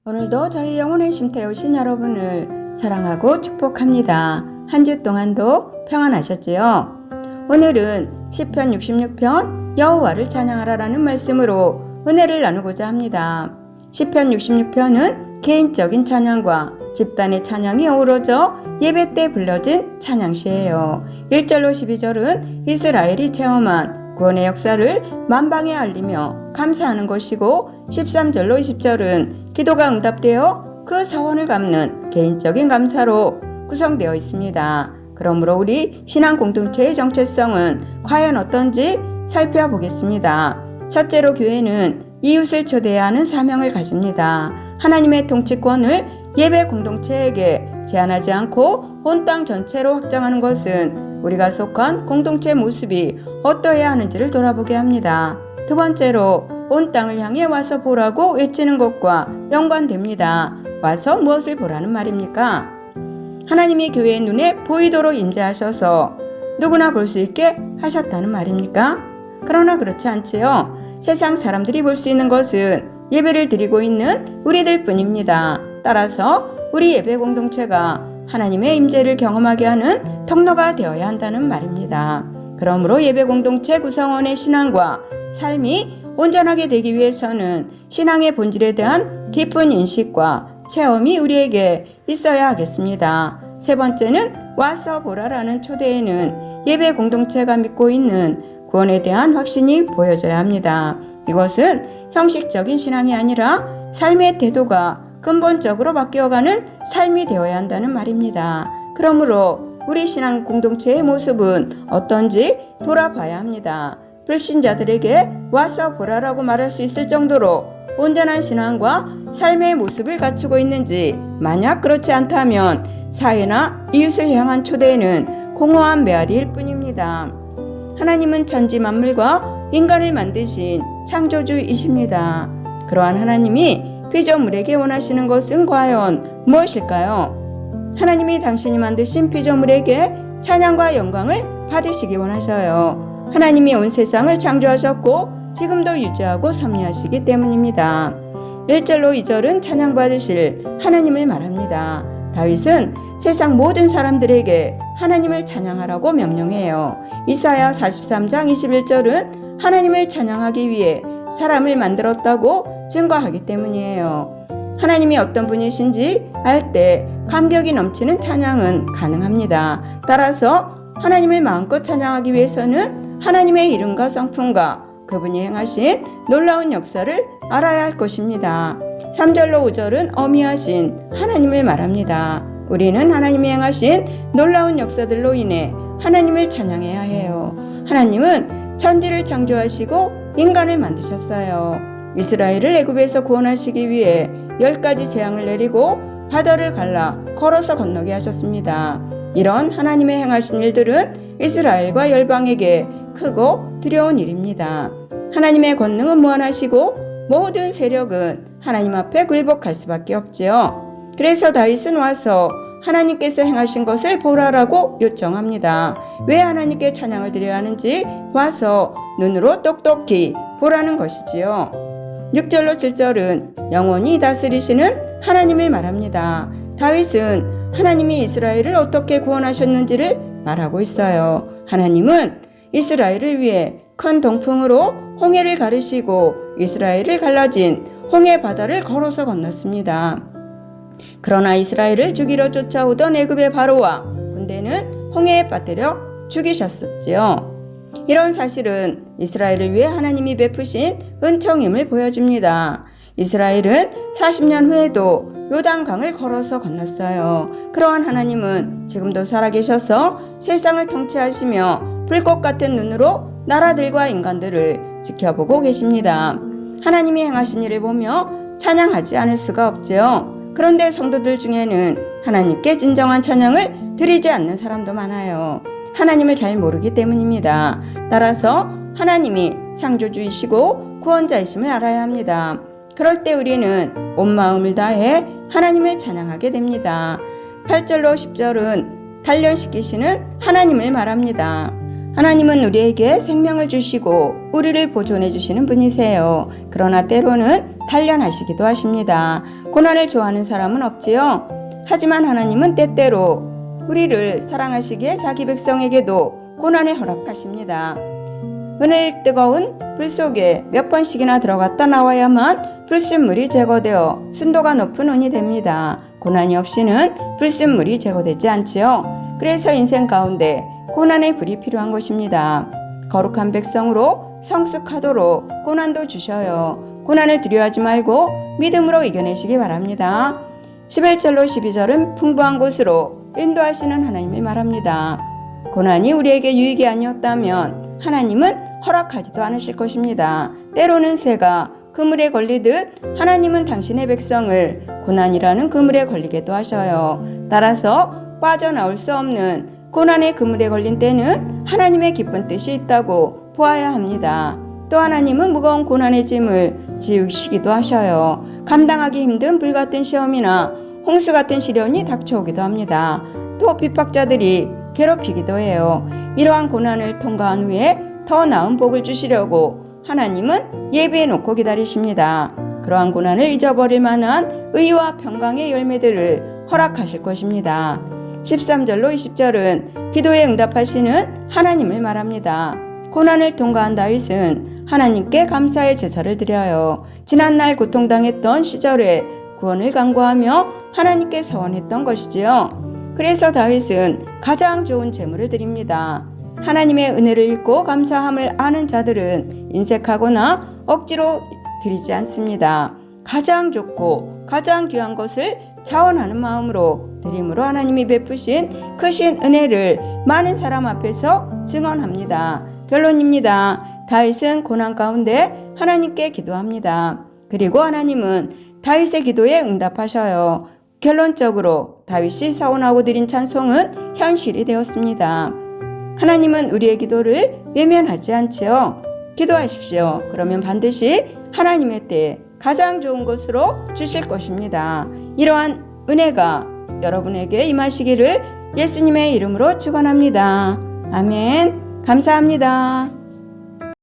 오늘도 저희 영혼의 쉼터에 오신 여러분을 사랑하고 축복합니다. 한 주 동안도 평안하셨지요? 오늘은 시편 66편 여호와를 찬양하라라는 말씀으로 은혜를 나누고자 합니다. 시편 66편은 개인적인 찬양과 집단의 찬양이 어우러져 예배 때 불러진 찬양시예요. 1절로 12절은 이스라엘이 체험한 구원의 역사를 만방에 알리며 감사하는 것이고, 13절로 20절은 기도가 응답되어 그 서원을 갚는 개인적인 감사로 구성되어 있습니다. 그러므로 우리 신앙 공동체의 정체성은 과연 어떤지 살펴보겠습니다. 첫째로, 교회는 이웃을 초대해야 하는 사명을 가집니다. 하나님의 통치권을 예배 공동체에게 제한하지 않고 온 땅 전체로 확장하는 것은 우리가 속한 공동체 모습이 어떠해야 하는지를 돌아보게 합니다. 두 번째로, 온 땅을 향해 와서 보라고 외치는 것과 연관됩니다. 와서 무엇을 보라는 말입니까? 하나님이 교회의 눈에 보이도록 임재하셔서 누구나 볼 수 있게 하셨다는 말입니까? 그러나 그렇지 않지요. 세상 사람들이 볼 수 있는 것은 예배를 드리고 있는 우리들 뿐입니다. 따라서 우리 예배 공동체가 하나님의 임재를 경험하게 하는 통로가 되어야 한다는 말입니다. 그러므로 예배 공동체 구성원의 신앙과 삶이 온전하게 되기 위해서는 신앙의 본질에 대한 깊은 인식과 체험이 우리에게 있어야 하겠습니다. 세 번째는 와서 보라라는 초대에는 예배 공동체가 믿고 있는 구원에 대한 확신이 보여져야 합니다. 이것은 형식적인 신앙이 아니라 삶의 태도가 근본적으로 바뀌어가는 삶이 되어야 한다는 말입니다. 그러므로 우리 신앙 공동체의 모습은 어떤지 돌아봐야 합니다. 불신자들에게 와서 보라라고 말할 수 있을 정도로 온전한 신앙과 삶의 모습을 갖추고 있는지, 만약 그렇지 않다면 사회나 이웃을 향한 초대는 공허한 메아리일 뿐입니다. 하나님은 천지 만물과 인간을 만드신 창조주이십니다. 그러한 하나님이 피조물에게 원하시는 것은 과연 무엇일까요? 하나님이 당신이 만드신 피조물에게 찬양과 영광을 받으시기 원하셔요. 하나님이 온 세상을 창조하셨고 지금도 유지하고 섭리하시기 때문입니다. 1절로 2절은 찬양받으실 하나님을 말합니다. 다윗은 세상 모든 사람들에게 하나님을 찬양하라고 명령해요. 이사야 43장 21절은 하나님을 찬양하기 위해 사람을 만들었다고 증거하기 때문이에요. 하나님이 어떤 분이신지 알 때 감격이 넘치는 찬양은 가능합니다. 따라서 하나님을 마음껏 찬양하기 위해서는 하나님의 이름과 성품과 그분이 행하신 놀라운 역사를 알아야 할 것입니다. 3절로 5절은 어미하신 하나님을 말합니다. 우리는 하나님이 행하신 놀라운 역사들로 인해 하나님을 찬양해야 해요. 하나님은 천지를 창조하시고 인간을 만드셨어요. 이스라엘을 애굽에서 구원하시기 위해 10가지 재앙을 내리고 바다를 갈라 걸어서 건너게 하셨습니다. 이런 하나님의 행하신 일들은 이스라엘과 열방에게 크고 두려운 일입니다. 하나님의 권능은 무한하시고 모든 세력은 하나님 앞에 굴복할 수밖에 없지요. 그래서 다윗은 와서 하나님께서 행하신 것을 보라라고 요청합니다. 왜 하나님께 찬양을 드려야 하는지 와서 눈으로 똑똑히 보라는 것이지요. 6절로 7절은 영원히 다스리시는 하나님을 말합니다. 다윗은 하나님이 이스라엘을 어떻게 구원하셨는지를 말하고 있어요. 하나님은 이스라엘을 위해 큰 동풍으로 홍해를 가르시고 이스라엘을 갈라진 홍해 바다를 걸어서 건넜습니다. 그러나 이스라엘을 죽이러 쫓아오던 애굽의 바로와 군대는 홍해에 빠뜨려 죽이셨었지요. 이런 사실은 이스라엘을 위해 하나님이 베푸신 은총임을 보여줍니다. 이스라엘은 40년 후에도 요단강을 걸어서 건넜어요. 그러한 하나님은 지금도 살아계셔서 세상을 통치하시며 불꽃 같은 눈으로 나라들과 인간들을 지켜보고 계십니다. 하나님이 행하신 일을 보며 찬양하지 않을 수가 없지요. 그런데 성도들 중에는 하나님께 진정한 찬양을 드리지 않는 사람도 많아요. 하나님을 잘 모르기 때문입니다. 따라서 하나님이 창조주이시고 구원자이심을 알아야 합니다. 그럴 때 우리는 온 마음을 다해 하나님을 찬양하게 됩니다. 8절로 10절은 단련시키시는 하나님을 말합니다. 하나님은 우리에게 생명을 주시고 우리를 보존해 주시는 분이세요. 그러나 때로는 단련하시기도 하십니다. 고난을 좋아하는 사람은 없지요. 하지만 하나님은 때때로 우리를 사랑하시기에 자기 백성에게도 고난을 허락하십니다. 은혜의 뜨거운 불 속에 몇 번씩이나 들어갔다 나와야만 불순물이 제거되어 순도가 높은 은이 됩니다. 고난이 없이는 불순물이 제거되지 않지요. 그래서 인생 가운데 고난의 불이 필요한 것입니다. 거룩한 백성으로 성숙하도록 고난도 주셔요. 고난을 두려워하지 말고 믿음으로 이겨내시기 바랍니다. 11절로 12절은 풍부한 곳으로 인도하시는 하나님을 말합니다. 고난이 우리에게 유익이 아니었다면 하나님은 허락하지도 않으실 것입니다. 때로는 새가 그물에 걸리듯 하나님은 당신의 백성을 고난이라는 그물에 걸리게도 하셔요. 따라서 빠져나올 수 없는 고난의 그물에 걸린 때는 하나님의 기쁜 뜻이 있다고 보아야 합니다. 또 하나님은 무거운 고난의 짐을 지우시기도 하셔요. 감당하기 힘든 불같은 시험이나 홍수 같은 시련이 닥쳐오기도 합니다. 또 핍박자들이 괴롭히기도 해요. 이러한 고난을 통과한 후에 더 나은 복을 주시려고 하나님은 예비해 놓고 기다리십니다. 그러한 고난을 잊어버릴 만한 의와 평강의 열매들을 허락하실 것입니다. 13절로 20절은 기도에 응답하시는 하나님을 말합니다. 고난을 통과한 다윗은 하나님께 감사의 제사를 드려요. 지난날 고통당했던 시절에 구원을 간구하며 하나님께 서원했던 것이지요. 그래서 다윗은 가장 좋은 제물을 드립니다. 하나님의 은혜를 잊고 감사함을 아는 자들은 인색하거나 억지로 드리지 않습니다. 가장 좋고 가장 귀한 것을 자원하는 마음으로 드림으로 하나님이 베푸신 크신 은혜를 많은 사람 앞에서 증언합니다. 결론입니다. 다윗은 고난 가운데 하나님께 기도합니다. 그리고 하나님은 다윗의 기도에 응답하셔요. 결론적으로 다윗이 서원하고 드린 찬송은 현실이 되었습니다. 하나님은 우리의 기도를 외면하지 않지요. 기도하십시오. 그러면 반드시 하나님의 때에 가장 좋은 것으로 주실 것입니다. 이러한 은혜가 여러분에게 임하시기를 예수님의 이름으로 축원합니다. 아멘. 감사합니다.